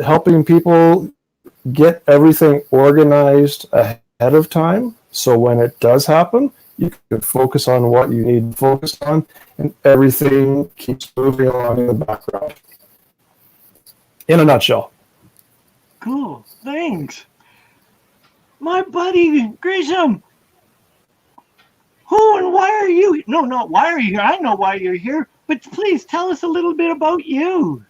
helping people get everything organized ahead of time. So when it does happen, you can focus on what you need to focus on, and everything keeps moving along in the background. In a nutshell. Cool. Thanks. My buddy Grisham, who and why are you? No, not why are you here. I know why you're here, but please tell us a little bit about you.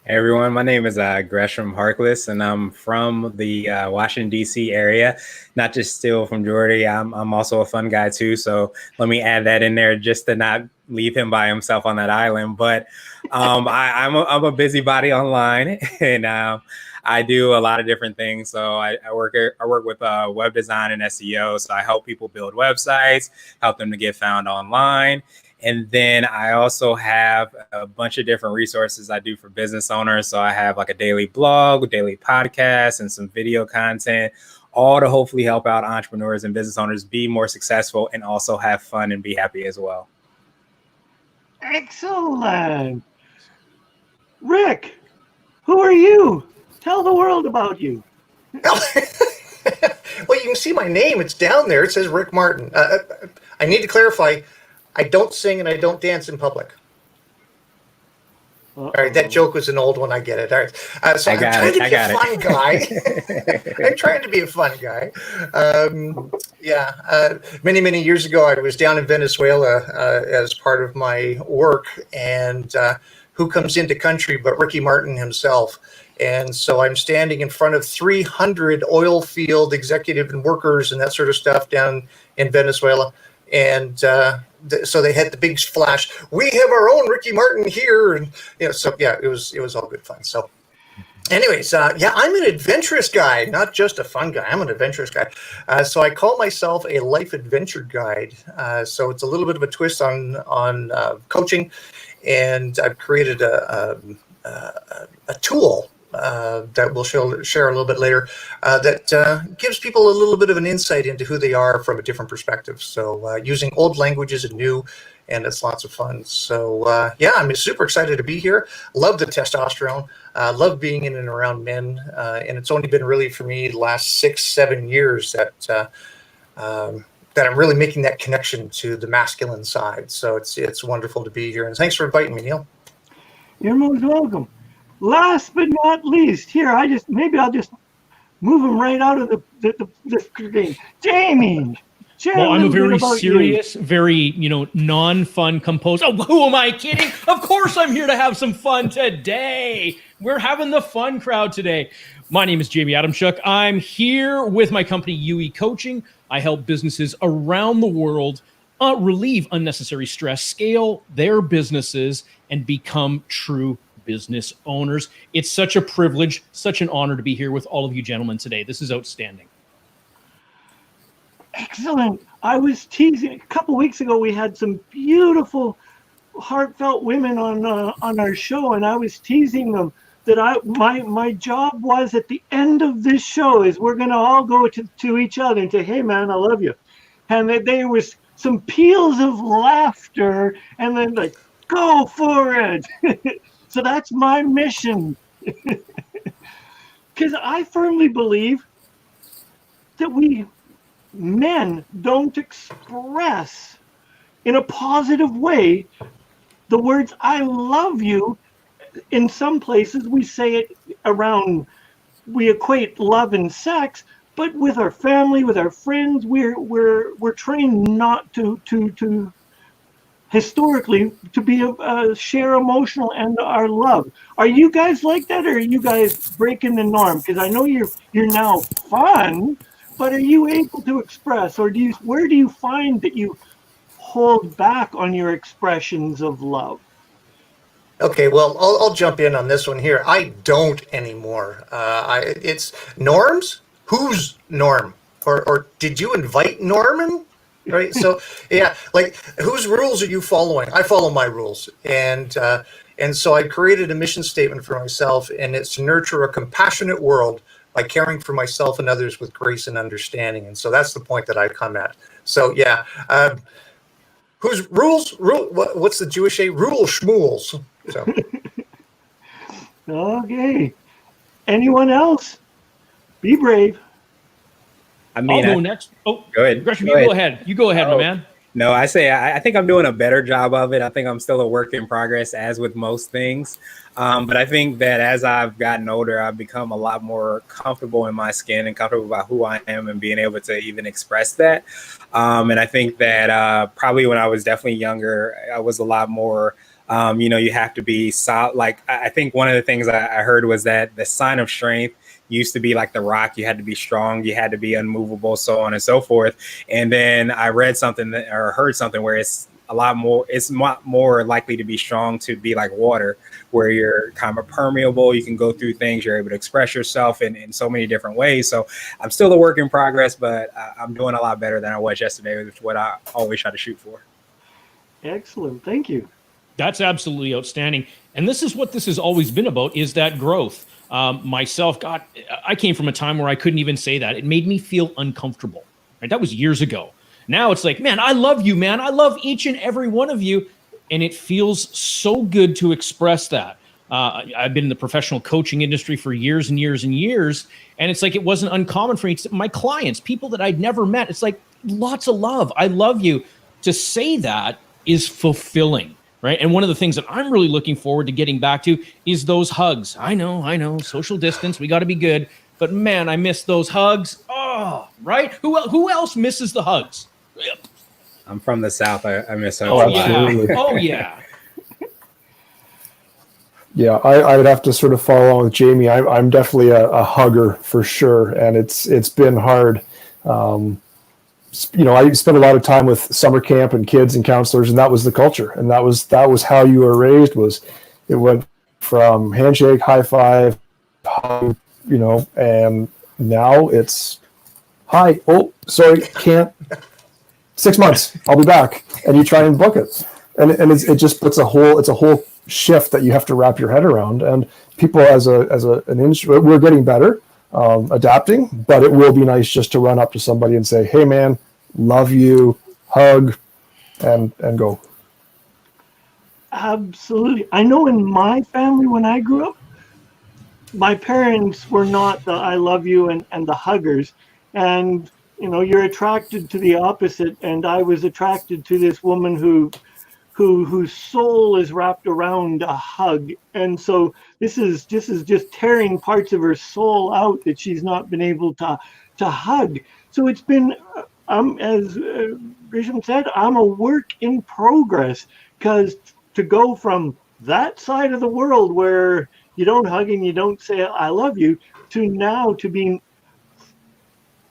Hey everyone, my name is Gresh Harkless, and I'm from the Washington, D.C. area. Not just still from Geordie, I'm also a fun guy too, so let me add that in there just to not leave him by himself on that island. But I'm a busybody online, and I do a lot of different things. So I work with web design and SEO, so I help people build websites, help them to get found online. And then I also have a bunch of different resources I do for business owners. So I have like a daily blog, daily podcast, and some video content, all to hopefully help out entrepreneurs and business owners be more successful and also have fun and be happy as well. Excellent. Rick, who are you? Tell the world about you. Well, you can see my name. It's down there. It says Rick Martin. I need to clarify. I don't sing and I don't dance in public. All right, that joke was an old one. I get it. All right, so I'm trying to be a fun guy. I'm trying to be a fun guy. Many years ago, I was down in Venezuela as part of my work, and who comes into country but Ricky Martin himself? And so I'm standing in front of 300 oil field executive and workers and that sort of stuff down in Venezuela. And so they had the big flash. We have our own Ricky Martin here, and it was all good fun. So, anyways, I'm an adventurous guy, not just a fun guy. I'm an adventurous guy. So I call myself a life adventure guide. So it's a little bit of a twist on coaching, and I've created a tool that we'll share a little bit later that gives people a little bit of an insight into who they are from a different perspective. So using old languages and new, and it's lots of fun. So I'm super excited to be here. Love the testosterone. Love being in and around men. And it's only been really for me the last 6-7 years that I'm really making that connection to the masculine side. So it's wonderful to be here. And thanks for inviting me, Neil. You're most welcome. Last but not least, here I'll just move him right out of the screen. Jamie. Well, I'm a very serious, very non-fun composed. Oh, who am I kidding? Of course, I'm here to have some fun today. We're having the fun crowd today. My name is Jamie Admachuk. I'm here with my company UE Coaching. I help businesses around the world relieve unnecessary stress, scale their businesses, and become true business owners. It's such a privilege, such an honor to be here with all of you gentlemen today. This is outstanding. Excellent. I was teasing a couple weeks ago. We had some beautiful, heartfelt women on our show, and I was teasing them that my job was at the end of this show is we're going to all go to each other and say, "Hey, man, I love you," and that there was some peals of laughter, and then like, "Go for it." So that's my mission. Because I firmly believe that we men don't express in a positive way the words "I love you." In some places we say it around, we equate love and sex, but with our family, with our friends, we're trained not to historically to be share emotional and our love. Are you guys like that, or are you guys breaking the norm? Because I know you're now fun, but are you able to express, or where do you find that you hold back on your expressions of love? Okay, well, I'll jump in on this one here. I don't anymore. It's norms. Who's Norm? Or did you invite Norman? Right. So yeah, like whose rules are you following? I follow my rules, and so I created a mission statement for myself, and it's to nurture a compassionate world by caring for myself and others with grace and understanding. And so that's the point that I come at. So yeah, whose rules? What's the Jewish say? Rule schmools. So Okay. Anyone else? Be brave. I mean, I'll go next. Oh, go ahead. Gresham, Go you ahead. go ahead. You go ahead, my Oh, man. No, I say I think I'm doing a better job of it. I think I'm still a work in progress, as with most things. But I think that as I've gotten older, I've become a lot more comfortable in my skin and comfortable about who I am and being able to even express that. And I think that probably when I was definitely younger, I was a lot more, you have to be solid. Like, I think one of the things I heard was that the sign of strength used to be like the rock. You had to be strong, you had to be unmovable, so on and so forth. And then I read something or heard something where it's more likely to be strong to be like water, where you're kind of permeable, you can go through things, you're able to express yourself in so many different ways. So I'm still a work in progress, but I'm doing a lot better than I was yesterday, which is what I always try to shoot for. Excellent. Thank you. That's absolutely outstanding. And this is what this has always been about, is that growth. Myself, God, I came from a time where I couldn't even say that. It made me feel uncomfortable. Right? That was years ago. Now it's like, man, I love you, man. I love each and every one of you. And it feels so good to express that. I've been in the professional coaching industry for years and years and years. And it's like, it wasn't uncommon for me. My clients, people that I'd never met, it's like lots of love. I love you. To say that is fulfilling. Right. And one of the things that I'm really looking forward to getting back to is those hugs. I know, social distance, we got to be good. But man, I miss those hugs. Oh, right. Who else misses the hugs? I'm from the South. I miss hugs Oh, a lot. absolutely. yeah. Oh, yeah. Yeah, I would have to sort of follow along with Jamie. I'm definitely a hugger for sure, and it's been hard. I spent a lot of time with summer camp and kids and counselors, and that was the culture, and that was how you were raised. It went from handshake, high five, hug, and now it's hi. Oh, sorry, can't. 6 months, I'll be back, and you try and book it, and it just puts it's a whole shift that you have to wrap your head around. And people as an industry, we're getting better. Adapting, but it will be nice just to run up to somebody and say, "Hey, man, love you," hug, and go. Absolutely. I know in my family when I grew up, my parents were not the "I love you" and the huggers, and you're attracted to the opposite. And I was attracted to this woman whose soul is wrapped around a hug. And so this is just tearing parts of her soul out that she's not been able to hug. So it's been, as Grisham said, I'm a work in progress, because to go from that side of the world where you don't hug and you don't say "I love you" to now to being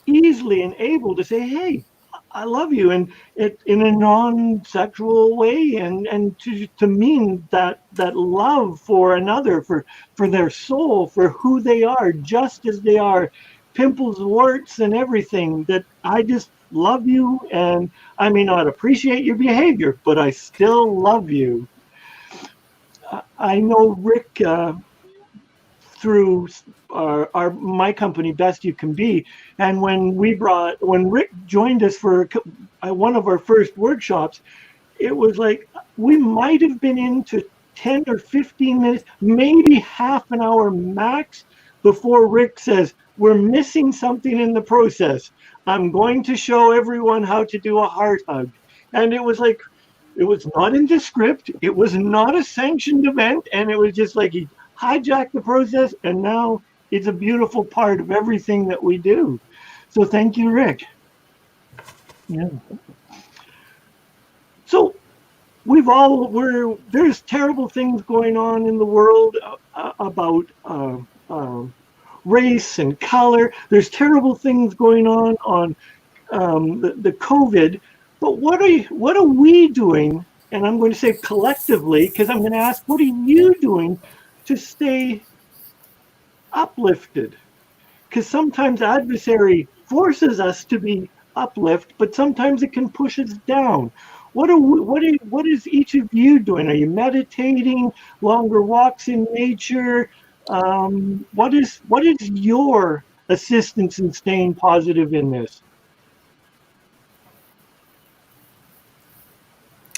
easily and able to say, "Hey, I love you," and it in a non-sexual way, and to mean that love for another, for their soul, for who they are, just as they are, pimples, warts, and everything. That I just love you, and I may not appreciate your behavior, but I still love you. I know Rick through my company, Best You Can Be, and when Rick joined us for one of our first workshops, it was like we might have been into 10 or 15 minutes, maybe half an hour max, before Rick says, "We're missing something in the process. I'm going to show everyone how to do a heart hug." And it was like, it was not in the script, it was not a sanctioned event, and it was just like he hijacked the process, and now it's a beautiful part of everything that we do. So thank you, Rick. Yeah. So there's terrible things going on in the world about race and color. There's terrible things going on the COVID. But what are we doing? And I'm going to say collectively, because I'm going to ask, what are you doing to stay uplifted? Because sometimes adversary forces us to be uplift, but sometimes it can push us down. What is each of you doing? Are you meditating, longer walks in nature? What is your assistance in staying positive in this?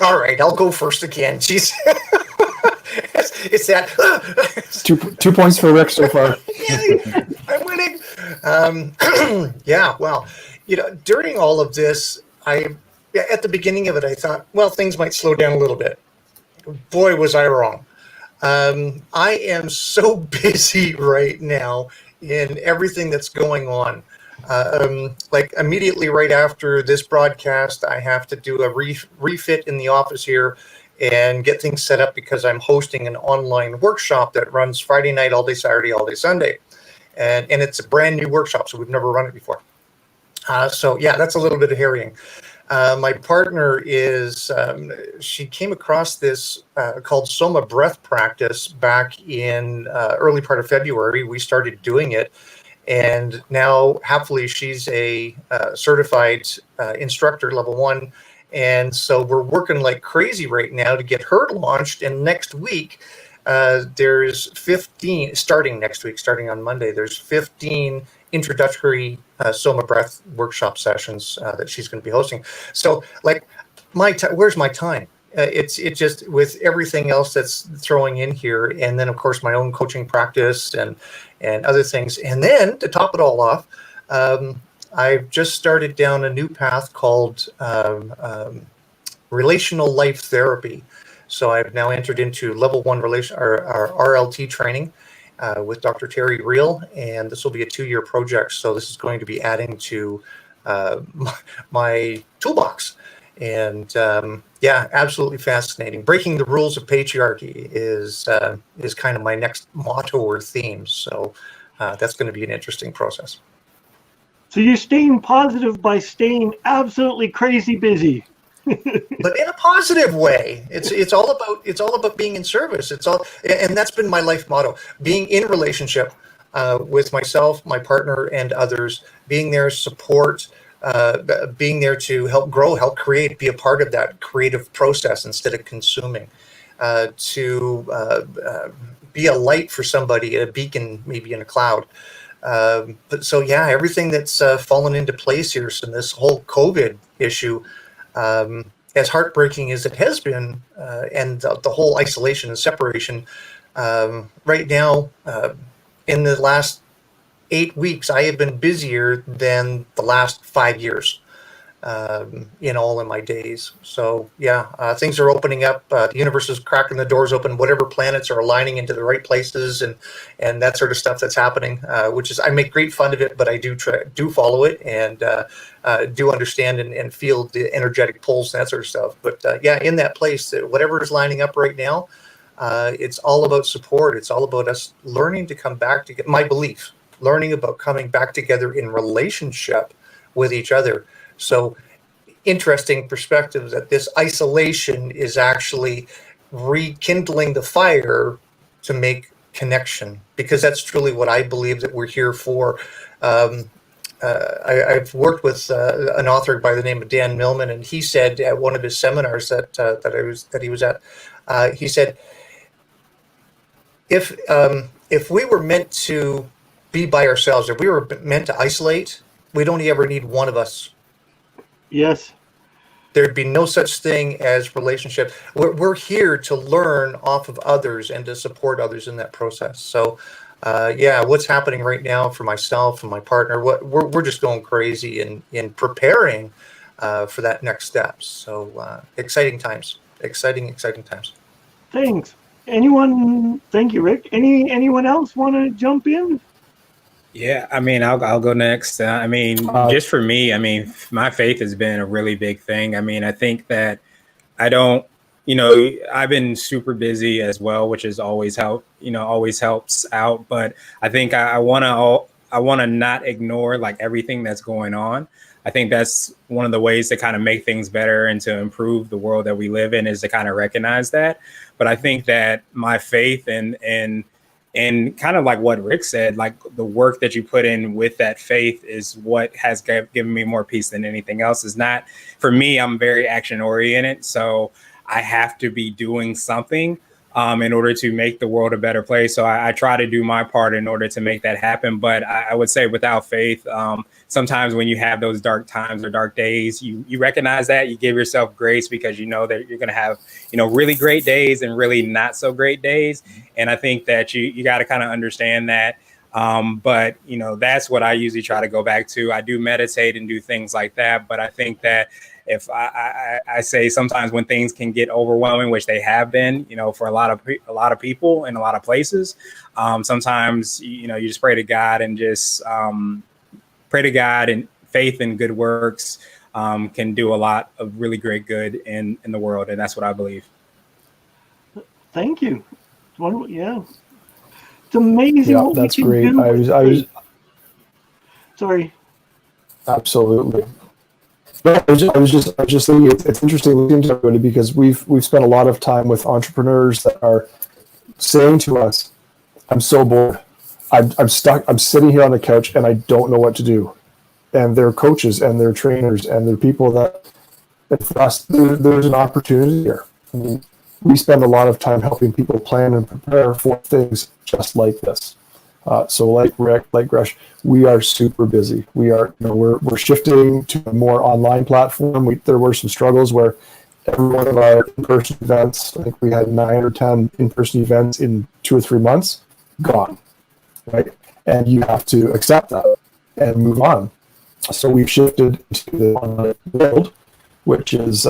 All right, I'll go first again. Jeez. It's that. 2 points for Rick so far. Yay, I'm winning. Yeah, well, during all of this, at the beginning of it, I thought, well, things might slow down a little bit. Boy, was I wrong. I am so busy right now in everything that's going on. Like immediately right after this broadcast, I have to do a refit in the office here and get things set up because I'm hosting an online workshop that runs Friday night, all day Saturday, all day Sunday. And it's a brand new workshop, so we've never run it before. So yeah, that's a little bit of harrying. My partner she came across this called Soma breath practice back in early part of February. We started doing it. And now, happily, she's a certified instructor, level 1. And so we're working like crazy right now to get her launched. And next week, there's 15, starting on Monday, there's 15 introductory Soma breath workshop sessions that she's going to be hosting. So, like, where's my time? It's just with everything else that's throwing in here, and then of course my own coaching practice and other things, and then to top it all off, I've just started down a new path called relational life therapy. So I've now entered into level 1 RLT training with Dr. Terry Reel, and this will be a 2-year project. So this is going to be adding to my toolbox. And yeah, absolutely fascinating. Breaking the rules of patriarchy is kind of my next motto or theme. So that's going to be an interesting process. So you're staying positive by staying absolutely crazy busy. But in a positive way. It's all about being in service. And that's been my life motto: being in relationship with myself, my partner, and others. Being there, support. Being there to help grow, help create, be a part of that creative process instead of consuming, to be a light for somebody, a beacon maybe in a cloud. But so yeah, everything that's fallen into place here. So this whole COVID issue, as heartbreaking as it has been, and the whole isolation and separation, right now, in the last 8 weeks, I have been busier than the last 5 years in all of my days. So yeah, things are opening up. The universe is cracking the doors open. Whatever planets are aligning into the right places, and that sort of stuff that's happening. Which is, I make great fun of it, but I do follow it and do understand and feel the energetic pulse and that sort of stuff. But yeah, in that place, whatever is lining up right now, it's all about support. It's all about us learning to come back to my belief. Learning about coming back together in relationship with each other. So interesting perspective that this isolation is actually rekindling the fire to make connection, because that's truly what I believe that we're here for. I've worked with an author by the name of Dan Millman, and he said at one of his seminars that he was at, he said, if we were meant to be by ourselves, if we were meant to isolate, we'd only ever need one of us. Yes. There'd be no such thing as relationship. We're here to learn off of others and to support others in that process. So yeah, what's happening right now for myself and my partner, we're just going crazy in preparing for that next step. So exciting times. Exciting times. Thanks. Thank you, Rick. Anyone else want to jump in? Yeah, I mean, I'll go next. I mean, just for me, I mean, my faith has been a really big thing. I mean, I think that I've been super busy as well, which has always helps out. But I think I want to not ignore like everything that's going on. I think that's one of the ways to kind of make things better and to improve the world that we live in, is to kind of recognize that. But I think that my faith and kind of like what Rick said, like the work that you put in with that faith is what has given me more peace than anything else. Is not, for me, I'm very action oriented. So I have to be doing something in order to make the world a better place. So I try to do my part in order to make that happen. But I would say without faith, sometimes when you have those dark times or dark days, you recognize that, you give yourself grace because you know that you're going to have, really great days and really not so great days. And I think that you got to kind of understand that. But that's what I usually try to go back to. I do meditate and do things like that. But I think that if I say sometimes when things can get overwhelming, which they have been, for a lot of people in a lot of places, sometimes, you just pray to God and just pray to God, and faith and good works can do a lot of really great good in the world. And that's what I believe. Thank you. Yeah. It's amazing. Yeah, that's great. I was sorry. Absolutely. No, I was just thinking it's interesting listening to everybody, because we've spent a lot of time with entrepreneurs that are saying to us, "I'm so bored. I'm stuck. I'm sitting here on the couch and I don't know what to do." And they're coaches and they're trainers and they're people that for us, there's an opportunity here. I mean, we spend a lot of time helping people plan and prepare for things just like this. So like Rick, like Gresh, we are super busy. We are, we're shifting to a more online platform. There were some struggles where every one of our in-person events, I think we had 9 or 10 in-person events in 2 or 3 months, gone, right? And you have to accept that and move on. So we've shifted to the online world, which is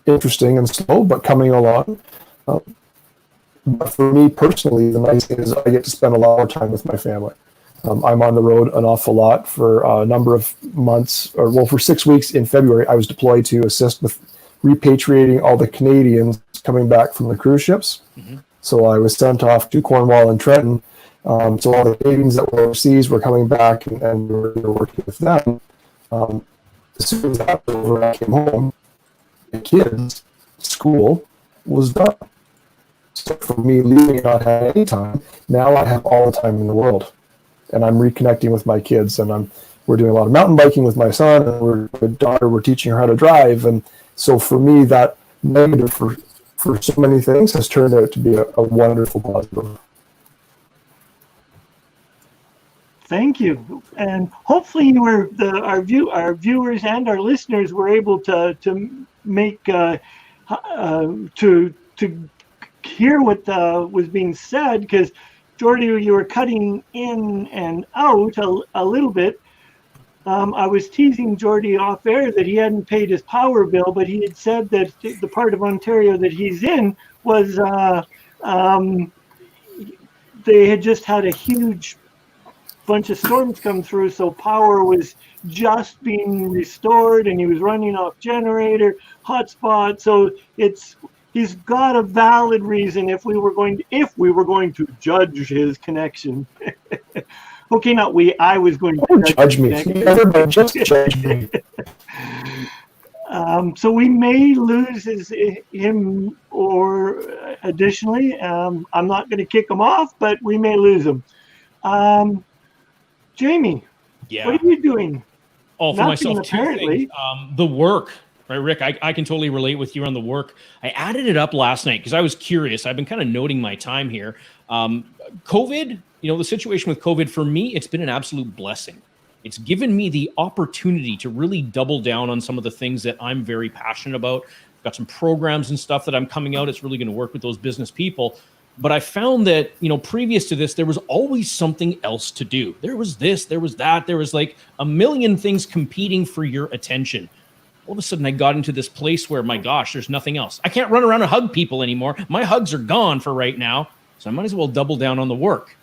interesting and slow, but coming along. But for me personally, the nice thing is I get to spend a lot of time with my family. I'm on the road an awful lot for a number of months, for 6 weeks in February. I was deployed to assist with repatriating all the Canadians coming back from the cruise ships. Mm-hmm. So I was sent off to Cornwall and Trenton. So all the Canadians that were overseas were coming back, and we were working with them. As soon as that was over, I came home. The kids' school was done. So for me, leaving not having any time, now I have all the time in the world, and I'm reconnecting with my kids, and we're doing a lot of mountain biking with my son, and we're teaching her how to drive, and so for me, that negative for so many things has turned out to be a wonderful positive. Thank you, and hopefully our viewers and our listeners were able to make to hear what was being said, because Geordie, you were cutting in and out a little bit. I was teasing Geordie off air that he hadn't paid his power bill, but he had said that the part of Ontario that he's in was they had just had a huge bunch of storms come through, so power was just being restored, and he was running off generator hotspot. So he's got a valid reason if we were going to judge his connection. Okay, not we. I was going to judge me. Everybody just judge me. So we may lose him, or additionally, I'm not going to kick him off, but we may lose him. Jamie, yeah. What are you doing? Oh, for myself, apparently. The work, right, Rick? I can totally relate with you on the work. I added it up last night because I was curious. I've been kind of noting my time here. COVID, the situation with COVID, for me, it's been an absolute blessing. It's given me the opportunity to really double down on some of the things that I'm very passionate about. I've got some programs and stuff that I'm coming out. It's really going to work with those business people. But I found that, previous to this, there was always something else to do. There was this, there was that. There was like a million things competing for your attention. All of a sudden, I got into this place where, my gosh, there's nothing else. I can't run around and hug people anymore. My hugs are gone for right now. So I might as well double down on the work.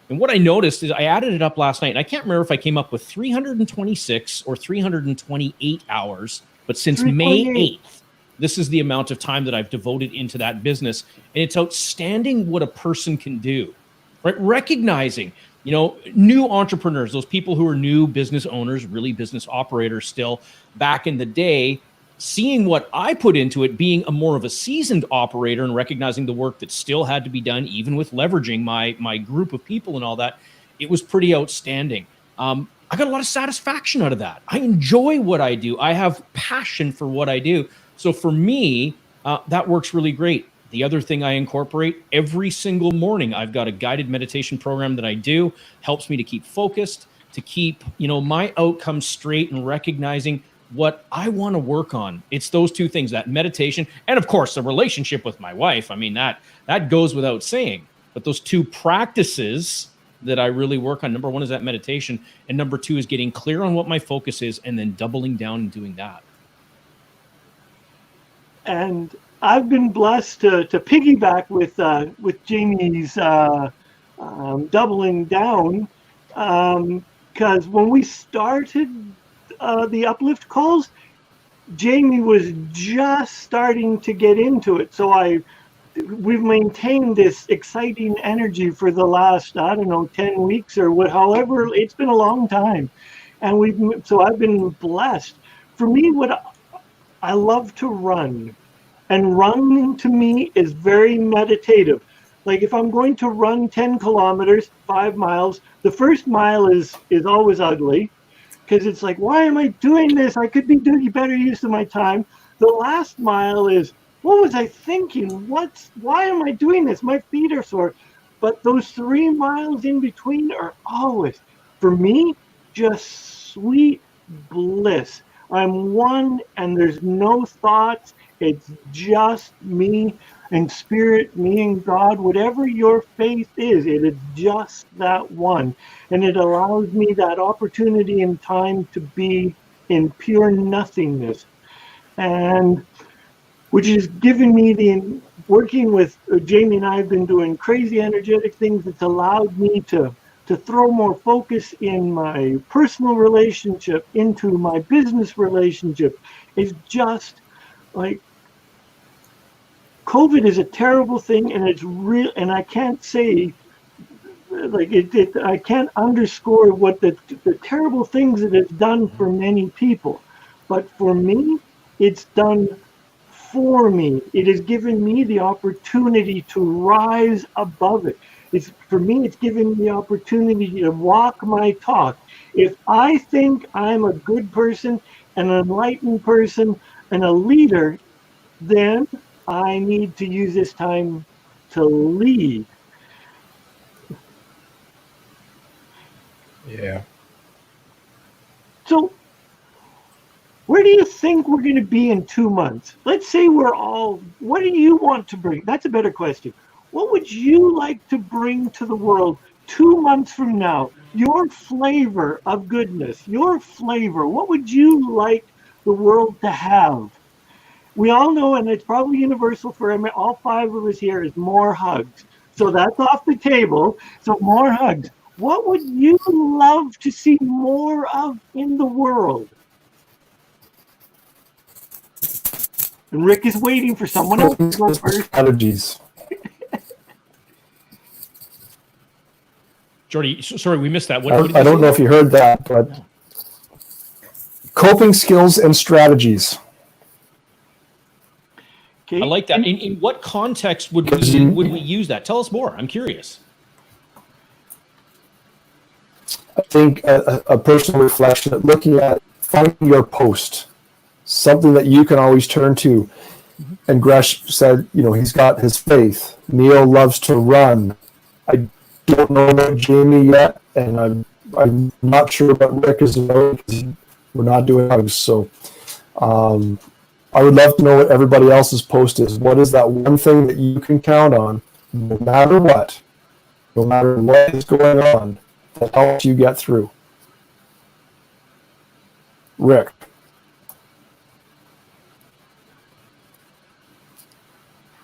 And what I noticed is I added it up last night. And I can't remember if I came up with 326 or 328 hours. But since May 8th, this is the amount of time that I've devoted into that business. And it's outstanding what a person can do, right? Recognizing, new entrepreneurs, those people who are new business owners, really business operators still back in the day, seeing what I put into it, being a more of a seasoned operator and recognizing the work that still had to be done, even with leveraging my group of people and all that, it was pretty outstanding. I got a lot of satisfaction out of that. I enjoy what I do. I have passion for what I do. So for me, that works really great. The other thing I incorporate every single morning, I've got a guided meditation program that I do, helps me to keep focused, to keep, my outcomes straight and recognizing what I want to work on. It's those two things, that meditation, and of course the relationship with my wife. I mean, that goes without saying, but those two practices that I really work on, number one is that meditation, and number two is getting clear on what my focus is and then doubling down and doing that. And I've been blessed to piggyback with Jamie's doubling down, because when we started the Uplift calls, Jamie was just starting to get into it. So we've maintained this exciting energy for the last, 10 weeks or however, it's been a long time. And so I've been blessed. For me, I love to run, and running to me is very meditative. Like if I'm going to run 10 kilometers, 5 miles, the first mile is always ugly, because it's like, why am I doing this? I could be doing better use of my time. The last mile is, what was I thinking? Why am I doing this? My feet are sore. But those 3 miles in between are always, for me, just sweet bliss. I'm one and there's no thoughts. It's just me and spirit, me and God, whatever your faith is, it is just that one. And it allows me that opportunity and time to be in pure nothingness. And which is giving me working with Jamie and I have been doing crazy energetic things that's allowed me to throw more focus in my personal relationship into my business relationship. Is just like, COVID is a terrible thing, and it's real, and I can't say, like, I can't underscore what the terrible things that it's done for many people. But for me, it's done for me. It has given me the opportunity to rise above it. For me, it's given me the opportunity to walk my talk. If I think I'm a good person, an enlightened person, and a leader, then I need to use this time to lead. Yeah. So, where do you think we're going to be in 2 months? Let's say what do you want to bring? That's a better question. What would you like to bring to the world 2 months from now? Your flavor of goodness, your flavor. What would you like the world to have? We all know, and it's probably universal for all 5 of us here, is more hugs. So that's off the table. So more hugs. What would you love to see more of in the world? And Rick is waiting for someone else to go first. Strategies. Geordie, sorry, we missed that. What I don't know if you heard that, but coping skills and strategies. I like that. In what context would we use that? Tell us more. I'm curious. I think a personal reflection, looking at finding your post, something that you can always turn to. And Gresh said, he's got his faith. Neil loves to run. I don't know about Jamie yet, and I'm not sure about Rick as well, because we're not doing hugs. So I would love to know what everybody else's post is. What is that one thing that you can count on, no matter what is going on, that helps you get through? Rick.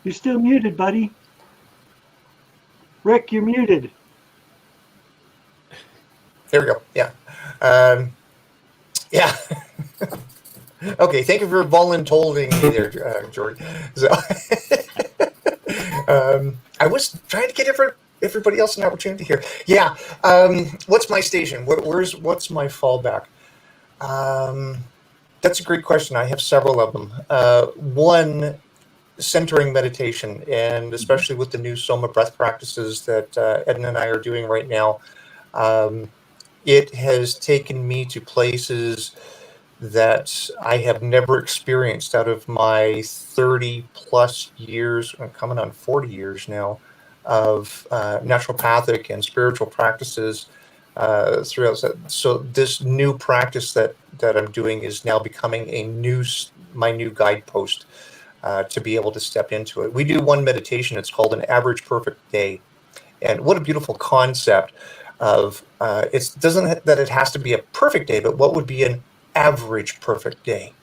You're still muted, buddy. Rick, you're muted. There we go. Yeah. Yeah. Okay. Thank you for volunteering me there, Geordie. So, I was trying to get everybody else an opportunity here. Yeah. What's my station? What's my fallback? That's a great question. I have several of them. One, centering meditation, and especially with the new Soma breath practices that Edna and I are doing right now, it has taken me to places that I have never experienced out of my 30 plus years, I'm coming on 40 years now, of naturopathic and spiritual practices throughout. So this new practice that I'm doing is now becoming my new guidepost to be able to step into it. We do one meditation. It's called an average perfect day. And what a beautiful concept of it doesn't that it has to be a perfect day, but what would be an average perfect day?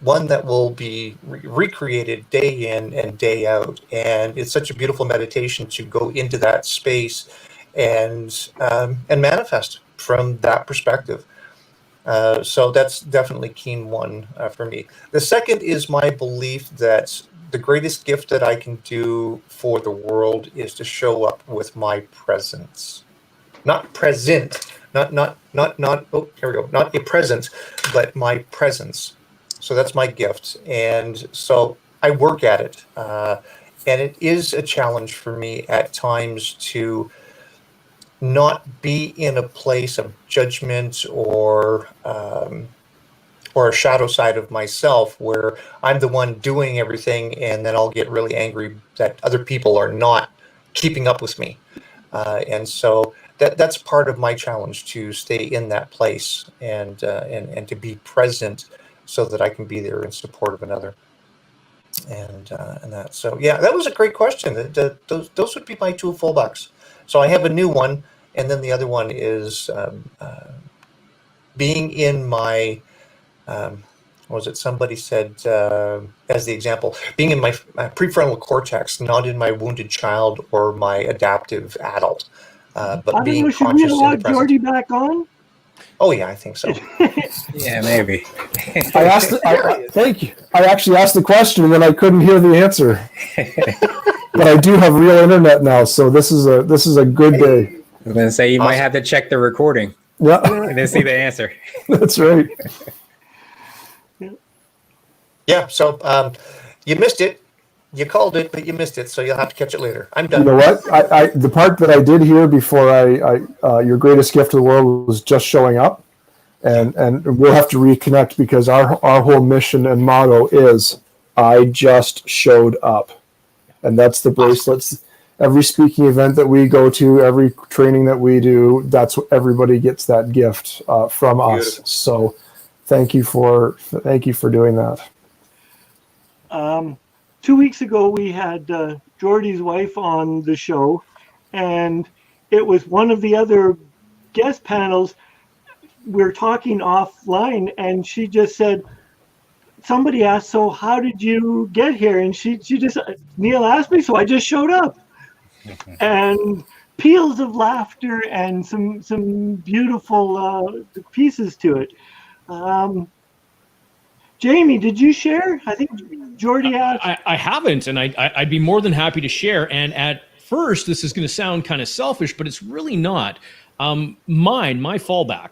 One that will be recreated day in and day out. And it's such a beautiful meditation to go into that space and manifest from that perspective. So that's definitely keen one for me. The second is my belief that the greatest gift that I can do for the world is to show up with my presence. Not present, not, oh, here we go. Not a present, but my presence. So that's my gift. And so I work at it. And it is a challenge for me at times to not be in a place of judgment or a shadow side of myself where I'm the one doing everything, and then I'll get really angry that other people are not keeping up with me. And so that's part of my challenge, to stay in that place and to be present so that I can be there in support of another. And that. So yeah, that was a great question. Those would be my two fullbacks. So I have a new one, and then the other one is being in my. What was it? Somebody said, as the example, being in my prefrontal cortex, not in my wounded child or my adaptive adult, but being conscious in the present. Should we allow Geordie back on? Oh yeah, I think so. Yeah, maybe. Thank you. I actually asked the question and then I couldn't hear the answer. But I do have real internet now, so this is a good day. I was going to say you might have to check the recording. Yeah, and then see the answer. That's right. Yeah, so you missed it. You called it, but you missed it, so you'll have to catch it later. I'm done. You know what? I the part that I did hear before your greatest gift to the world was just showing up, and we'll have to reconnect because our whole mission and motto is I just showed up, and that's the bracelets. Every speaking event that we go to, every training that we do, that's what everybody gets that gift from us. So thank you for doing that. 2 weeks ago, we had Geordie's wife on the show, and it was one of the other guest panels. We're talking offline, and she just said, somebody asked, so how did you get here? And she just, Neil asked me, so I just showed up. And peals of laughter and some beautiful pieces to it. Jamie, did you share? I think Geordie asked. I haven't, and I'd be more than happy to share. And at first, this is going to sound kind of selfish, but it's really not. My fallback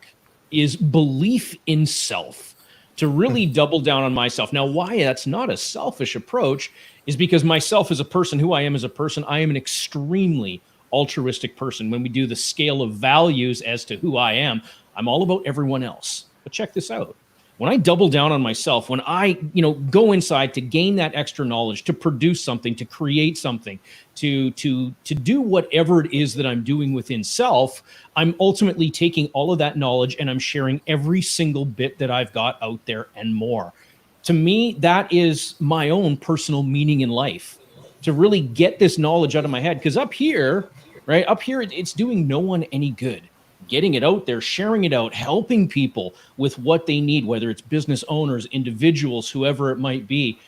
is belief in self, to really double down on myself. Now, why that's not a selfish approach is because myself as a person, who I am as a person, I am an extremely altruistic person. When we do the scale of values as to who I am, I'm all about everyone else. But check this out. When I double down on myself, when I, go inside to gain that extra knowledge, to produce something, to create something, to do whatever it is that I'm doing within self, I'm ultimately taking all of that knowledge and I'm sharing every single bit that I've got out there and more. To me, that is my own personal meaning in life, to really get this knowledge out of my head. Because up here, it's doing no one any good. Getting it out there, sharing it out, helping people with what they need, whether it's business owners, individuals, whoever it might be.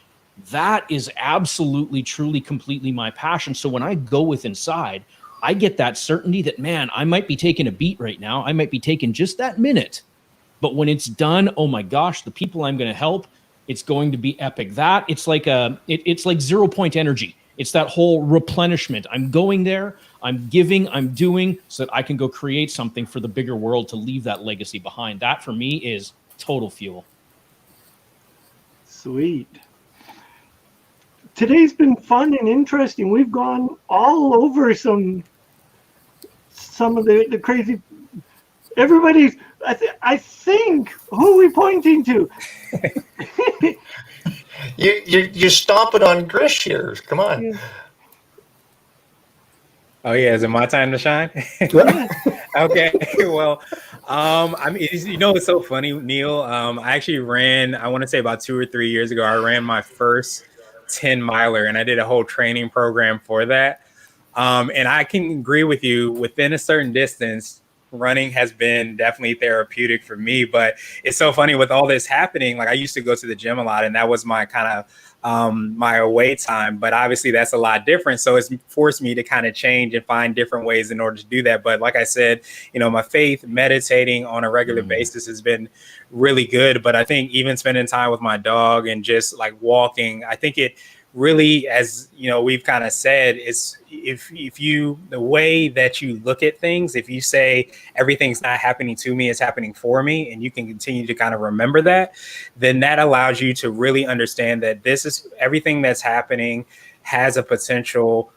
That is absolutely, truly, completely my passion. So when I go with inside, I get that certainty that, man, I might be taking a beat right now. I might be taking just that minute. But when it's done, oh my gosh, the people I'm going to help, it's going to be epic. That it's like it's like 0 point energy. It's that whole replenishment. I'm going there, I'm giving, I'm doing, so that I can go create something for the bigger world to leave that legacy behind. That for me is total fuel. Sweet. Today's been fun and interesting. We've gone all over some of the crazy. Everybody's. I think. Who are we pointing to? You're stomping on Gresh here. Come on. Yeah. Oh yeah, is it my time to shine? Okay, well, I mean, it's so funny, Neil. I actually ran, I want to say about 2 or 3 years ago, I ran my first 10 miler, and I did a whole training program for that. And I can agree with you, within a certain distance, running has been definitely therapeutic for me. But it's so funny with all this happening. Like, I used to go to the gym a lot, and that was my kind of my away time, but obviously that's a lot different. So it's forced me to kind of change and find different ways in order to do that. But like I said, my faith, meditating on a regular basis has been really good. But I think even spending time with my dog and just like walking, I think it really, as we've kind of said, is if the way that you look at things, if you say everything's not happening to me, it's happening for me, and you can continue to kind of remember that, then that allows you to really understand that this is everything that's happening has a potential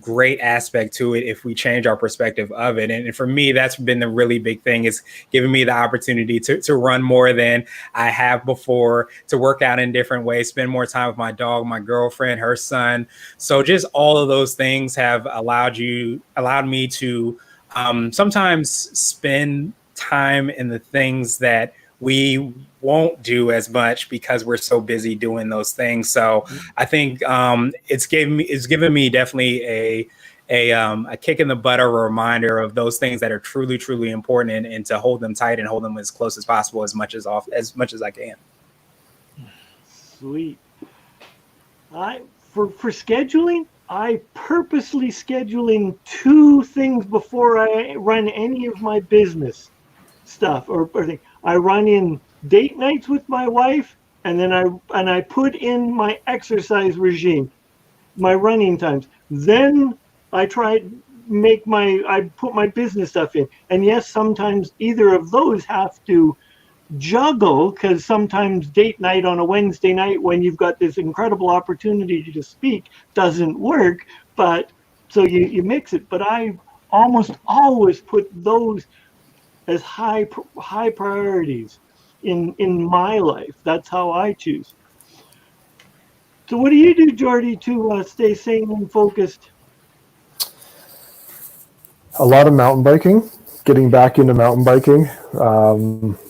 great aspect to it if we change our perspective of it. And for me, that's been the really big thing, is giving me the opportunity to run more than I have before, to work out in different ways, spend more time with my dog, my girlfriend, her son. So just all of those things have allowed me to sometimes spend time in the things that we won't do as much because we're so busy doing those things. So I think it's given me definitely a kick in the butt, or a reminder of those things that are truly, truly important, and to hold them tight and hold them as close as possible, as much as I can. Sweet. For scheduling, I purposely schedule in 2 things before I run any of my business stuff or thing. I run in date nights with my wife, and then I put in my exercise regime, my running times. Then I put my business stuff in. And yes, sometimes either of those have to juggle, because sometimes date night on a Wednesday night when you've got this incredible opportunity to speak doesn't work, but so you mix it. But I almost always put those as high priorities in my life. That's how I choose. So what do you do, Geordie, to stay sane and focused? A lot of mountain biking, getting back into mountain biking.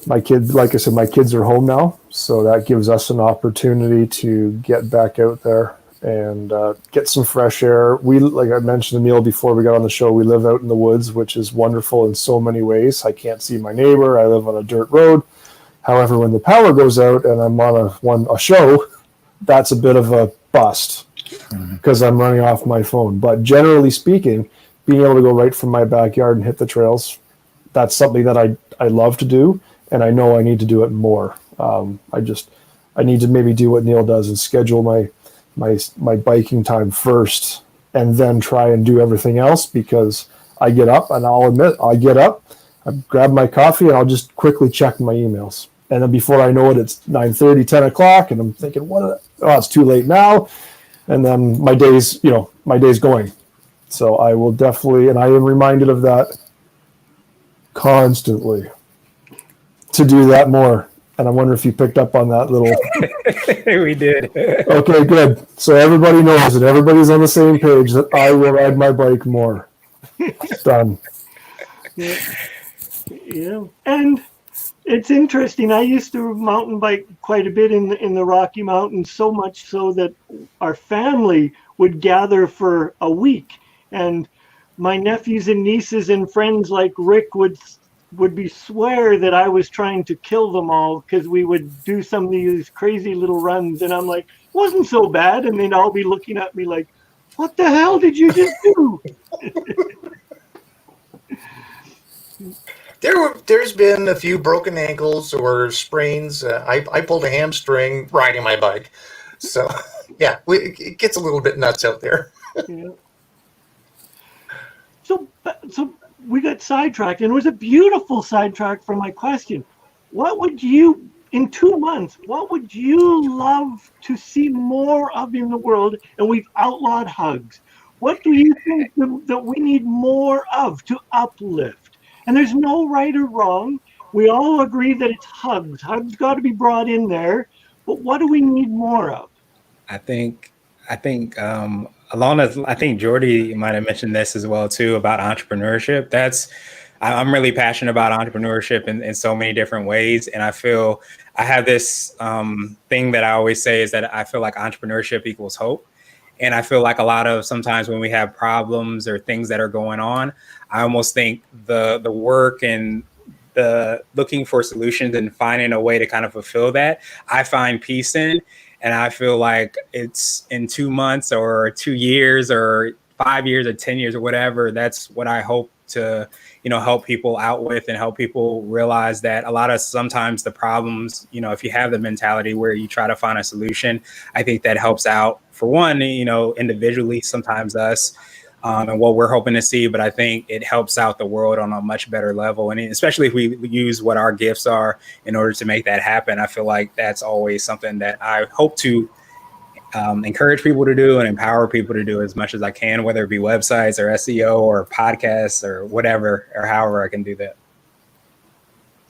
My kids, like I said, my kids are home now, so that gives us an opportunity to get back out there and get some fresh air. Like I mentioned to Neil before we got on the show, we live out in the woods, which is wonderful in so many ways. I can't see my neighbor. I live on a dirt road. However, when the power goes out and I'm on a show, that's a bit of a bust because I'm running off my phone. But generally speaking, being able to go right from my backyard and hit the trails, that's something that I love to do, and I know I need to do it more. I need to maybe do what Neil does and schedule my biking time first, and then try and do everything else, because I get up, and I'll admit, I grab my coffee, and I'll just quickly check my emails. And then before I know it, it's 9:30, 10 o'clock, and I'm thinking, it's too late now. And then my day's going. So I will definitely, and I am reminded of that constantly, to do that more. And I wonder if you picked up on that little. We did. Okay, good. So everybody knows it. Everybody's on the same page that I will ride my bike more. It's done. Yeah. And it's interesting. I used to mountain bike quite a bit in the Rocky Mountains, so much so that our family would gather for a week. And my nephews and nieces and friends like Rick would swear that I was trying to kill them all, because we would do some of these crazy little runs, and I'm like, wasn't so bad. And then I'll be looking at me like, what the hell did you just do? There's been a few broken ankles or sprains. I pulled a hamstring riding my bike. So yeah, it gets a little bit nuts out there. Yeah. So we got sidetracked, and it was a beautiful sidetrack from my question. What would you, in 2 months, what would you love to see more of in the world? And we've outlawed hugs. What do you think that we need more of to uplift? And there's no right or wrong. We all agree that it's hugs. Hugs got to be brought in there. But what do we need more of? I think along as I think Geordie might have mentioned this as well too about entrepreneurship. I'm really passionate about entrepreneurship in so many different ways, and I feel I have this thing that I always say is that I feel like entrepreneurship equals hope. And I feel like a lot of sometimes when we have problems or things that are going on, I almost think the work and the looking for solutions and finding a way to kind of fulfill that, I find peace in. And I feel like it's in 2 months or 2 years or 5 years or 10 years or whatever. That's what I hope to, help people out with and help people realize that a lot of sometimes the problems, if you have the mentality where you try to find a solution, I think that helps out for one, individually, sometimes us, and what we're hoping to see. But I think it helps out the world on a much better level. And especially if we use what our gifts are in order to make that happen, I feel like that's always something that I hope to encourage people to do and empower people to do as much as I can, whether it be websites or SEO or podcasts or whatever, or however I can do that.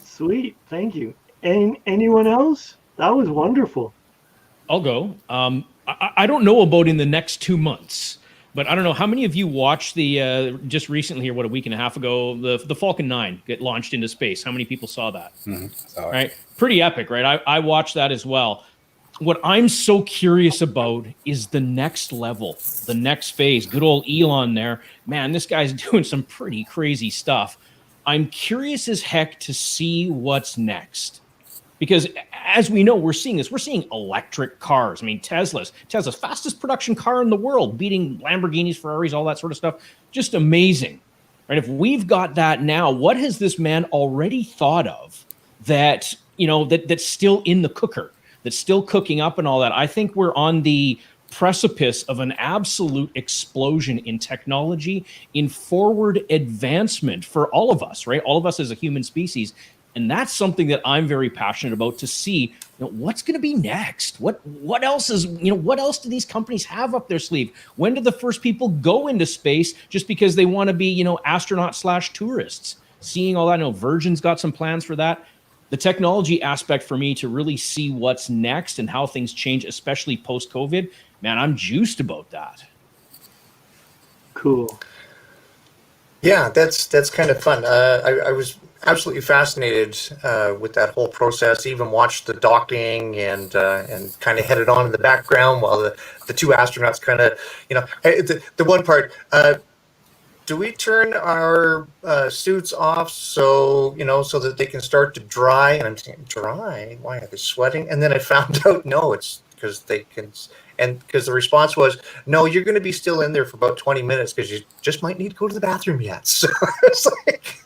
Sweet. Thank you. And anyone else? That was wonderful. I'll go. I don't know about in the next 2 months, but I don't know how many of you watched the just recently here, a week and a half ago, the Falcon 9 get launched into space. How many people saw that? Mm-hmm. Right, pretty epic, right? I watched that as well. What I'm so curious about is the next level, the next phase. Good old Elon there, man. This guy's doing some pretty crazy stuff. I'm curious as heck to see what's next. Because as we know, we're seeing electric cars. I mean, Tesla's fastest production car in the world, beating Lamborghinis, Ferraris, all that sort of stuff. Just amazing, right? If we've got that now, what has this man already thought of that, that's still in the cooker, that's still cooking up and all that? I think we're on the precipice of an absolute explosion in technology, in forward advancement for all of us, right? All of us as a human species. And that's something that I'm very passionate about, to see, what's going to be next. What else do these companies have up their sleeve? When do the first people go into space just because they want to be, astronaut/tourists? Seeing all that, Virgin's got some plans for that. The technology aspect for me to really see what's next and how things change, especially post-COVID, man, I'm juiced about that. Cool. Yeah, that's kind of fun. I was absolutely fascinated with that whole process. Even watched the docking and kind of headed on in the background while the two astronauts kind of, the one part. Do we turn our suits off so that they can start to dry? And I'm saying, dry? Why are they sweating? And then I found out, no, it's because they can. And because the response was, no, you're going to be still in there for about 20 minutes because you just might need to go to the bathroom yet. So it's like,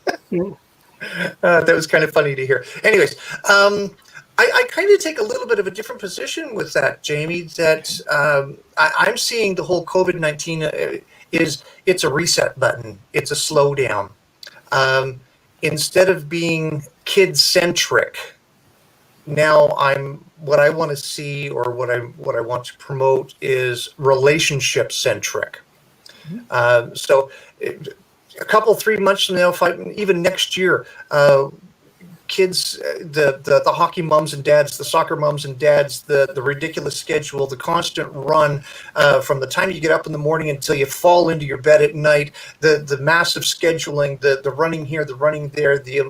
that was kind of funny to hear. Anyways, I kind of take a little bit of a different position with that, Jamie, that I'm seeing the whole COVID-19 it's a reset button. It's a slowdown. Instead of being kid-centric, now what I want to see, or what I want to promote, is relationship centric. So a couple 3 months from now, even next year, kids, the hockey moms and dads, the soccer moms and dads, the ridiculous schedule, the constant run from the time you get up in the morning until you fall into your bed at night, the massive scheduling, the running here, the running there, the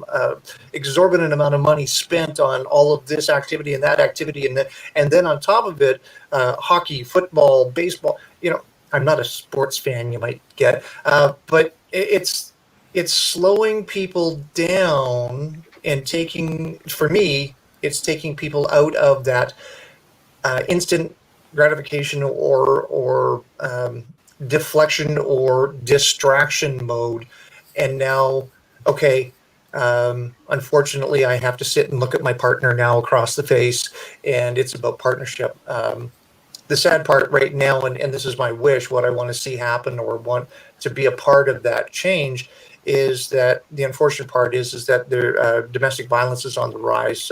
exorbitant amount of money spent on all of this activity and that activity, and then on top of it, hockey, football, baseball. I'm not a sports fan, you might get, but it's slowing people down. And for me, it's taking people out of that instant gratification or deflection or distraction mode. And now, okay, unfortunately, I have to sit and look at my partner now across the face, and it's about partnership. The sad part right now, and this is my wish, what I want to see happen or want to be a part of that change, is that the unfortunate part is that domestic violence is on the rise,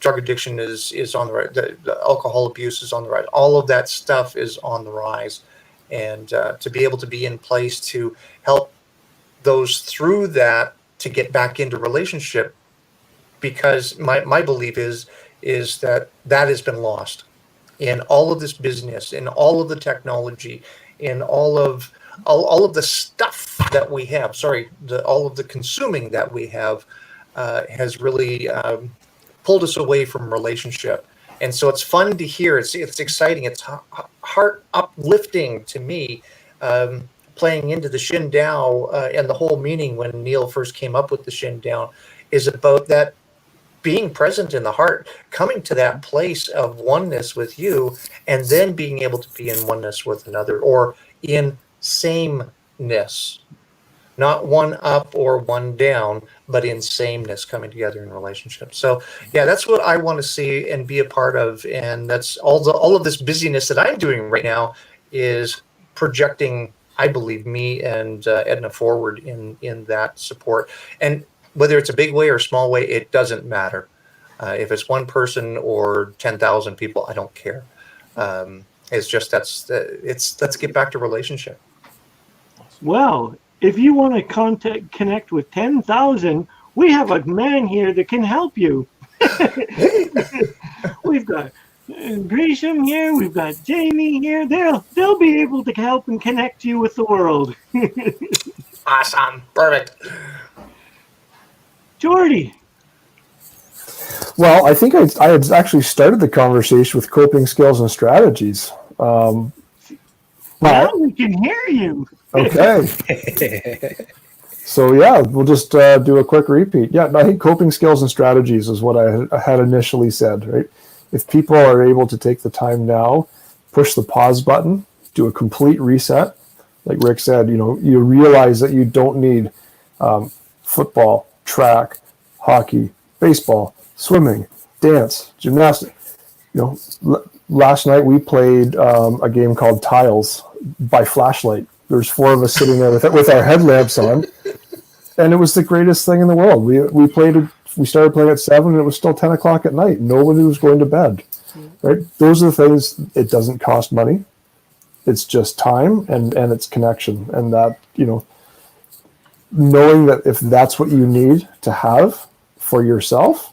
drug addiction is on the rise, the alcohol abuse is on the rise. All of that stuff is on the rise, and to be able to be in place to help those through that to get back into relationship, because my belief is that has been lost in all of this business, in all of the technology, in all of the stuff that we have. Sorry, all of the consuming that we have has really pulled us away from relationship. And so it's fun to hear. It's exciting. It's heart uplifting to me. Playing into the Shin Dao and the whole meaning when Neil first came up with the Shin Dao is about that being present in the heart, coming to that place of oneness with you, and then being able to be in oneness with another, or in sameness, not one up or one down, but in sameness, coming together in relationship. So yeah, that's what I want to see and be a part of. And that's all of this busyness that I'm doing right now is projecting, I believe, me and Edna forward in that support. And whether it's a big way or a small way, it doesn't matter. If it's one person or 10,000 people, I don't care. It's just let's get back to relationship. Well, if you want to connect with 10,000, we have a man here that can help you. We've got Gresham here. We've got Jamie here. They'll be able to help and connect you with the world. Awesome. Perfect. Geordie. Well, I think I had actually started the conversation with coping skills and strategies. Now we can hear you. Okay. So yeah, we'll just do a quick repeat. Yeah, I think coping skills and strategies is what I had initially said, right? If people are able to take the time now, push the pause button, do a complete reset, like Rick said, you realize that you don't need football, track, hockey, baseball, swimming, dance, gymnastics. Last night we played a game called Tiles by flashlight. There's 4 of us sitting there with our headlamps on, and it was the greatest thing in the world. We started playing at 7, and it was still 10 o'clock at night. Nobody was going to bed. Right? Those are the things. It doesn't cost money. It's just time and it's connection, and that knowing that if that's what you need to have for yourself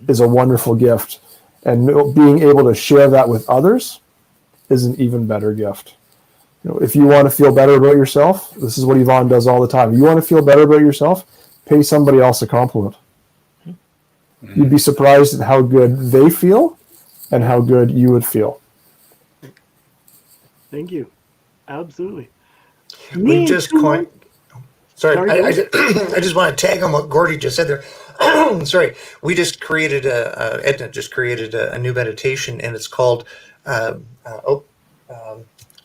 is a wonderful gift, and being able to share that with others is an even better gift. If you want to feel better about yourself, this is what Yvonne does all the time. You want to feel better about yourself, pay somebody else a compliment. You'd be surprised at how good they feel and how good you would feel. Thank you. Absolutely. We just coined. Sorry, I just want to tag on what Geordie just said there. Sorry, we just created Edna just created a new meditation, and it's called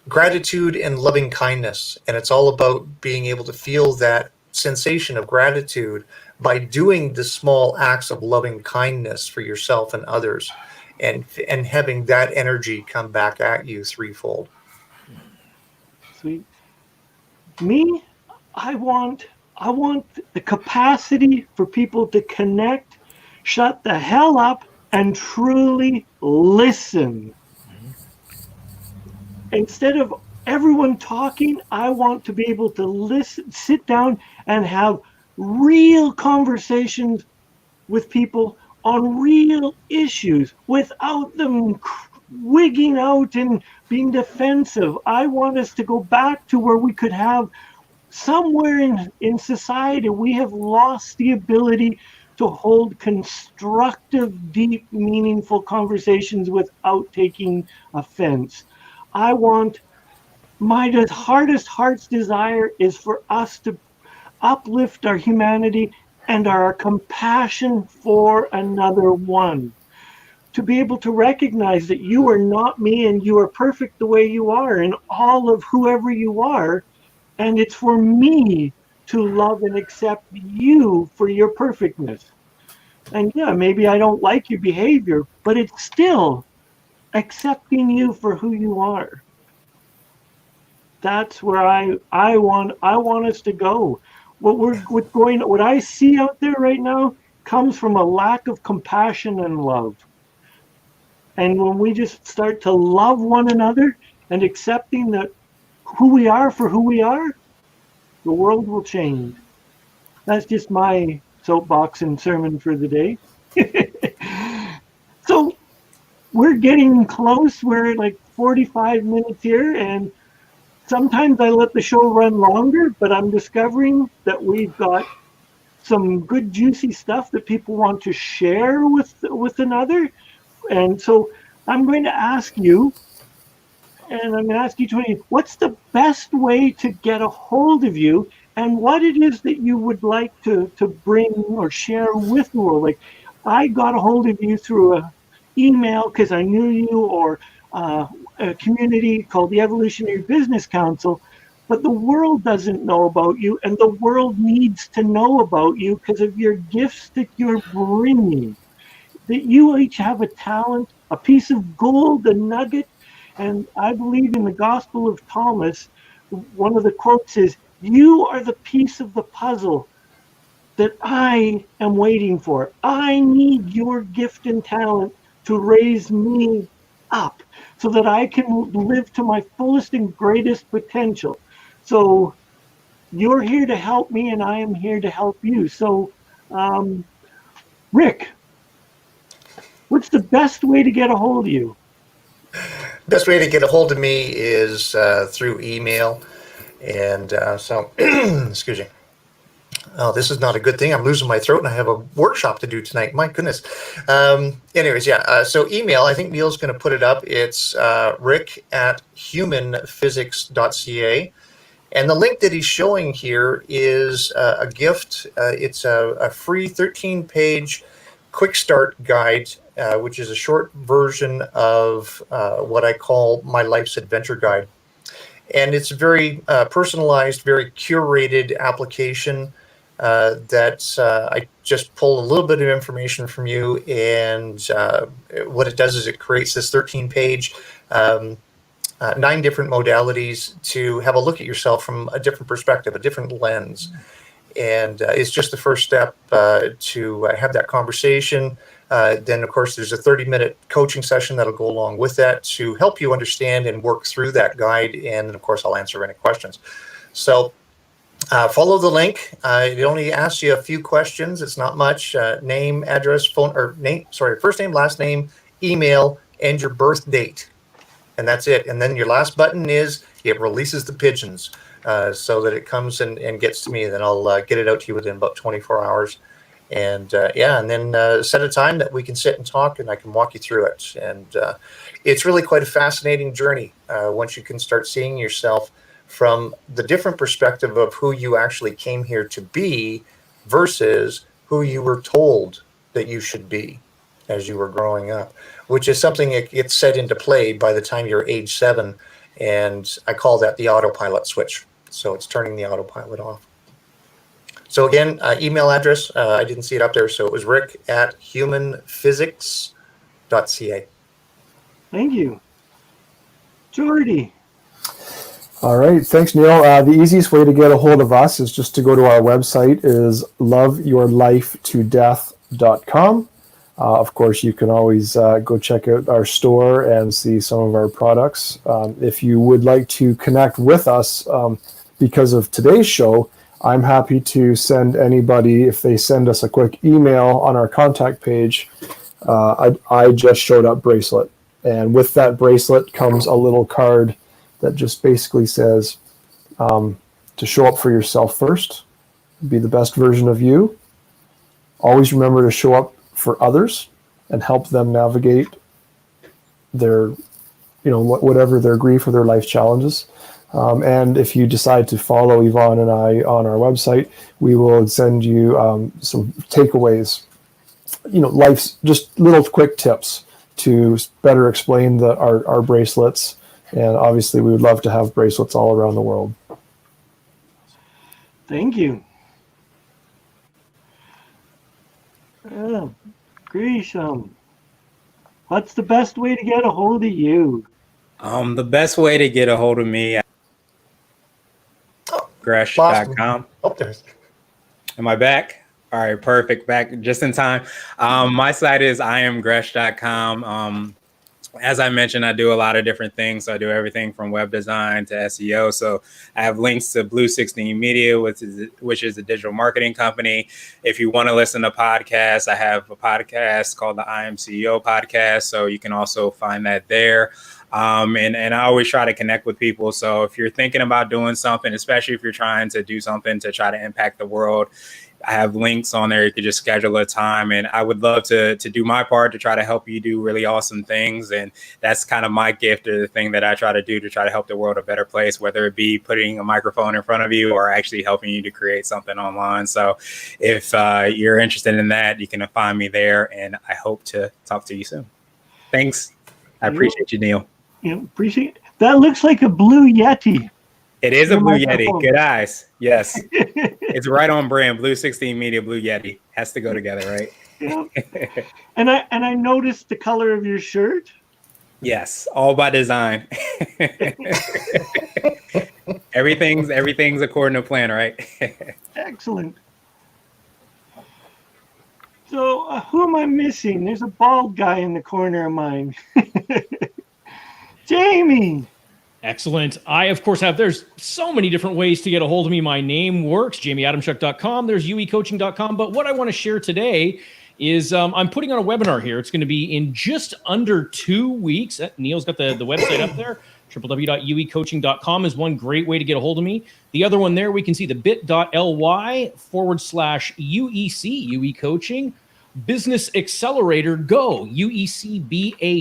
gratitude and loving kindness. And it's all about being able to feel that sensation of gratitude by doing the small acts of loving kindness for yourself and others, and having that energy come back at you threefold. Sweet. Me, I want the capacity for people to connect, shut the hell up, and truly listen. Instead of everyone talking, I want to be able to listen, sit down and have real conversations with people on real issues without them wigging out and being defensive. I want us to go back to where we could have somewhere in society, we have lost the ability to hold constructive, deep, meaningful conversations without taking offense. I want, my hardest heart's desire is for us to uplift our humanity and our compassion for another one. To be able to recognize that you are not me and you are perfect the way you are and all of whoever you are. And it's for me to love and accept you for your perfectness. And yeah, maybe I don't like your behavior, but it's still accepting you for who you are. That's where I want us to go. What I see out there right now comes from a lack of compassion and love. And when we just start to love one another and accepting that who we are for who we are, the world will change. That's just my soapbox and sermon for the day. So we're getting close. We're like 45 minutes here, and sometimes I let the show run longer, but I'm discovering that we've got some good juicy stuff that people want to share with another. And so I'm going to ask you, and I'm going to ask each one of you, what's the best way to get a hold of you, and what it is that you would like to bring or share with the world? Like, I got a hold of you through a email because I knew you, or a community called the Evolutionary Business Council, but the world doesn't know about you, and the world needs to know about you because of your gifts that you're bringing. That you each have a talent, a piece of gold, a nugget. And I believe in the Gospel of Thomas, one of the quotes is, "You are the piece of the puzzle that I am waiting for. I need your gift and talent to raise me up so that I can live to my fullest and greatest potential." So you're here to help me, and I am here to help you. So, Rick, what's the best way to get a hold of you? Best way to get a hold of me is through email. And excuse me. Oh, this is not a good thing. I'm losing my throat, and I have a workshop to do tonight. My goodness. Anyways, yeah. So email, I think Neil's going to put it up. It's rick@humanphysics.ca. And the link that he's showing here is a gift. It's a free 13-page quick start guide, which is a short version of what I call my life's adventure guide. And it's very personalized, very curated application that I just pull a little bit of information from you. And what it does is it creates this 13-page 9 different modalities to have a look at yourself from a different perspective, a different lens. And it's just the first step to have that conversation. Then, of course, there's a 30-minute coaching session that'll go along with that to help you understand and work through that guide. And, of course, I'll answer any questions. So follow the link. It only asks you a few questions. It's not much. Name, address, phone, or name, sorry, first name, last name, email, and your birth date. And that's it. And then your last button is it releases the pigeons so that it comes and gets to me. Then I'll get it out to you within about 24 hours. And and then set a time that we can sit and talk, and I can walk you through it. And it's really quite a fascinating journey once you can start seeing yourself from the different perspective of who you actually came here to be versus who you were told that you should be as you were growing up, which is something that gets set into play by the time you're age 7. And I call that the autopilot switch. So it's turning the autopilot off. So again, email address, I didn't see it up there. So it was rick@humanphysics.ca. Thank you. Geordie. All right. Thanks, Neil. The easiest way to get a hold of us is just to go to our website, is loveyourlifetodeath.com. Of course, you can always go check out our store and see some of our products. If you would like to connect with us because of today's show, I'm happy to send anybody, if they send us a quick email on our contact page, I just showed up bracelet. And with that bracelet comes a little card that just basically says to show up for yourself first, be the best version of you. Always remember to show up for others and help them navigate their, whatever their grief or their life challenges. And if you decide to follow Yvonne and I on our website, we will send you some takeaways, life's just little quick tips to better explain our bracelets. And obviously we would love to have bracelets all around the world. Thank you. Gresh, what's the best way to get a hold of you? The best way to get a hold of me, Gresh.com. Oh, there's. Am I back? All right, perfect. Back just in time. My site is iamgresh.com. as I mentioned, I do a lot of different things. So I do everything from web design to SEO. So I have links to Blue 16 Media, which is a digital marketing company. If you want to listen to podcasts, I have a podcast called the I Am CEO podcast. So you can also find that there. And I always try to connect with people. So if you're thinking about doing something, especially if you're trying to do something to try to impact the world, I have links on there. You could just schedule a time, and I would love to do my part to try to help you do really awesome things. And that's kind of my gift, or the thing that I try to do to try to help the world a better place, whether it be putting a microphone in front of you or actually helping you to create something online. So if you're interested in that, you can find me there, and I hope to talk to you soon. Thanks. I appreciate you, Neil. Appreciate it. That looks like a Blue Yeti. It is a Blue Yeti. Good eyes. Yes. It's right on brand. Blue 16 Media, Blue Yeti. Has to go together, right? Yeah. And I noticed the color of your shirt. Yes, all by design. everything's according to plan, right? Excellent. So who am I missing? There's a bald guy in the corner of mine. Jamie. Excellent. I, of course, there's so many different ways to get a hold of me. My name works, jamieadamchuk.com. There's uecoaching.com. But what I want to share today is I'm putting on a webinar here. It's going to be in just under 2 weeks. Neil's got the website up there. www.uecoaching.com is one great way to get a hold of me. The other one there, we can see the bit.ly/UEC, UE Coaching, Business Accelerator Go, UECBAGO.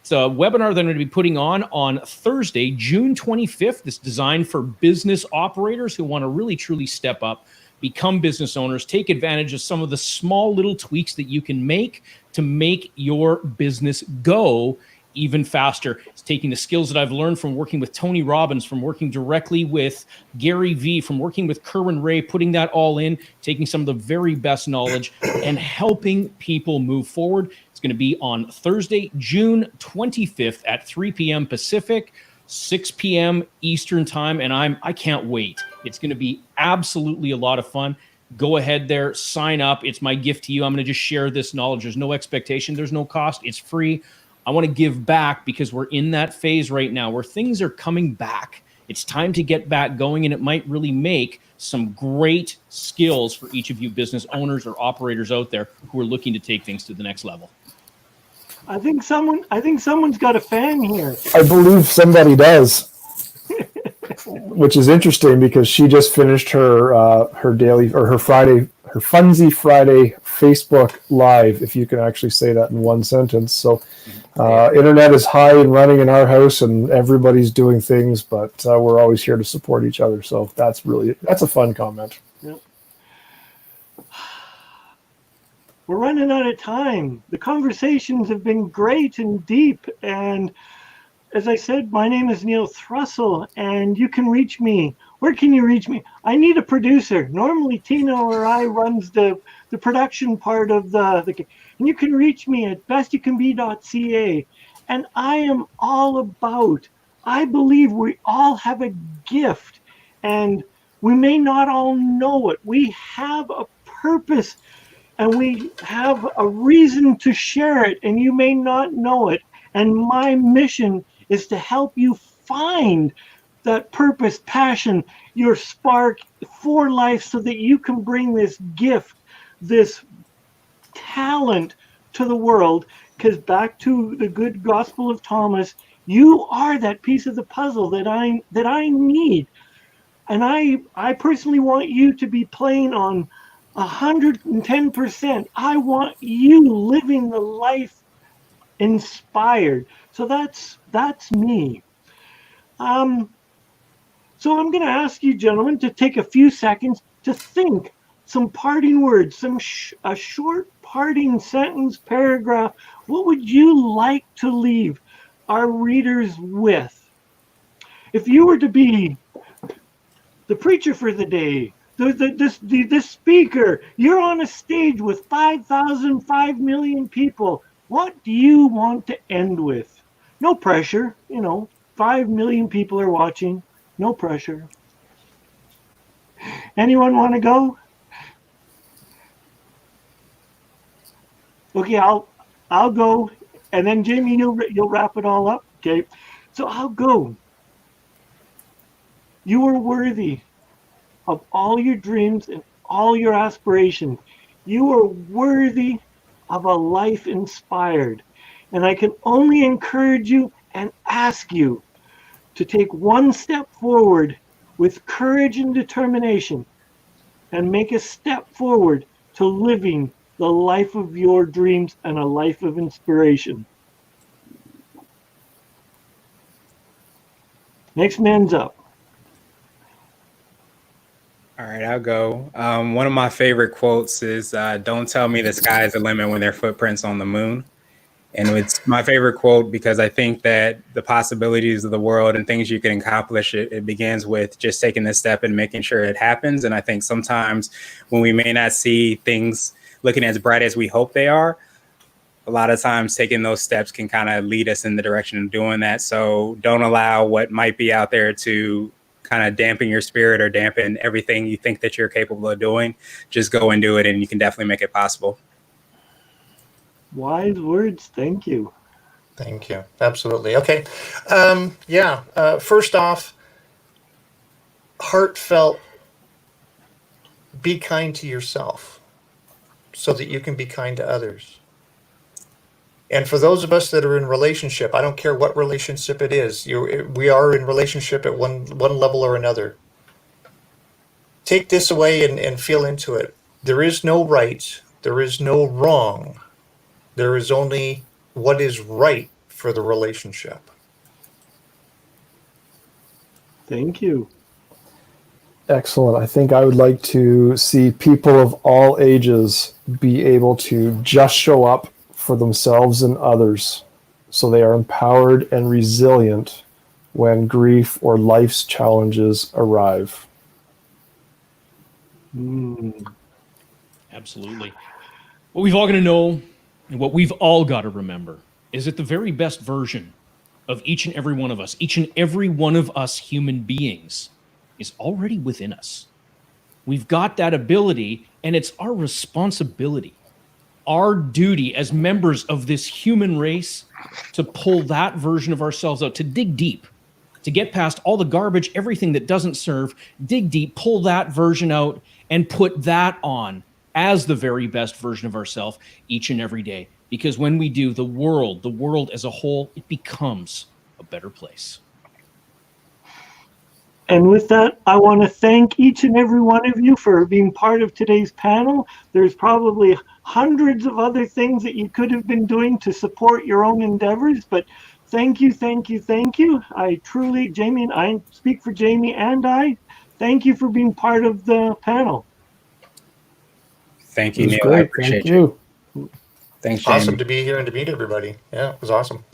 It's a webinar that I'm going to be putting on Thursday, June 25th. It's designed for business operators who want to really, truly step up, become business owners, take advantage of some of the small little tweaks that you can make to make your business go even faster. It's taking the skills that I've learned from working with Tony Robbins, from working directly with Gary Vee, from working with Kerwin Ray, putting that all in, taking some of the very best knowledge and helping people move forward. It's going to be on Thursday, June 25th at 3 p.m. Pacific, 6 p.m. Eastern time, and I can't wait. It's going to be absolutely a lot of fun. Go ahead there, sign up. It's my gift to you. I'm going to just share this knowledge. There's no expectation. There's no cost. It's free. I want to give back because we're in that phase right now where things are coming back. It's time to get back going, and it might really make some great skills for each of you business owners or operators out there who are looking to take things to the next level. I think someone's got a fan here. I believe somebody does, which is interesting because she just finished her daily or her Funzy Friday Facebook Live, if you can actually say that in one sentence. So internet is high and running in our house and everybody's doing things, but we're always here to support each other. So that's a fun comment. Yep. We're running out of time. The conversations have been great and deep. And as I said, my name is Neil Thrussell, and you can reach me. Where can you reach me? I need a producer. Normally, Tina or I runs the production part of the and you can reach me at bestyoucanbe.ca. And I am all about, I believe we all have a gift, and we may not all know it. We have a purpose, and we have a reason to share it, and you may not know it. And my mission is to help you find that purpose, passion, your spark for life so that you can bring this gift, this talent to the world. Because back to the good Gospel of Thomas, you are that piece of the puzzle that I need. And I personally want you to be playing on 110%. I want you living the life inspired. So that's me. So I'm going to ask you, gentlemen, to take a few seconds to think some parting words, a short parting sentence, paragraph. What would you like to leave our readers with? If you were to be the preacher for the day, the speaker, you're on a stage with 5,000, 5 million people. What do you want to end with? No pressure, 5 million people are watching. No pressure. Anyone want to go? Okay, I'll go. And then Jamie, you'll wrap it all up. Okay. So I'll go. You are worthy of all your dreams and all your aspirations. You are worthy of a life inspired. And I can only encourage you and ask you to take one step forward with courage and determination and make a step forward to living the life of your dreams and a life of inspiration. Next man's up. All right, I'll go. One of my favorite quotes is, "Don't tell me the sky is the limit when there are footprints on the moon." And it's my favorite quote because I think that the possibilities of the world and things you can accomplish, it begins with just taking this step and making sure it happens. And I think sometimes when we may not see things looking as bright as we hope they are, a lot of times taking those steps can kind of lead us in the direction of doing that. So don't allow what might be out there to kind of dampen your spirit or dampen everything you think that you're capable of doing. Just go and do it, and you can definitely make it possible. Wise words. Thank you. Thank you. Absolutely. Okay. First off, heartfelt, be kind to yourself so that you can be kind to others. And for those of us that are in relationship, I don't care what relationship it is, we are in relationship at one level or another. Take this away and feel into it. There is no right. There is no wrong. There is only what is right for the relationship. Thank you. Excellent. I think I would like to see people of all ages be able to just show up for themselves and others so they are empowered and resilient when grief or life's challenges arrive. Absolutely. What we've all got to know and what we've all got to remember is that the very best version of each and every one of us, each and every one of us human beings, is already within us. We've got that ability, and it's our responsibility, our duty as members of this human race to pull that version of ourselves out, to dig deep, to get past all the garbage, everything that doesn't serve, dig deep, pull that version out, and put that on as the very best version of ourselves each and every day. Because when we do, the world as a whole, it becomes a better place. And with that, I want to thank each and every one of you for being part of today's panel. There's probably hundreds of other things that you could have been doing to support your own endeavors, but thank you, thank you, thank you. I truly, Jamie, and I speak for Jamie and I, thank you for being part of the panel. Thank you, Neil. Great. I appreciate Thank you. Thanks, Jamie. Awesome to be here and to meet everybody. Yeah, it was awesome.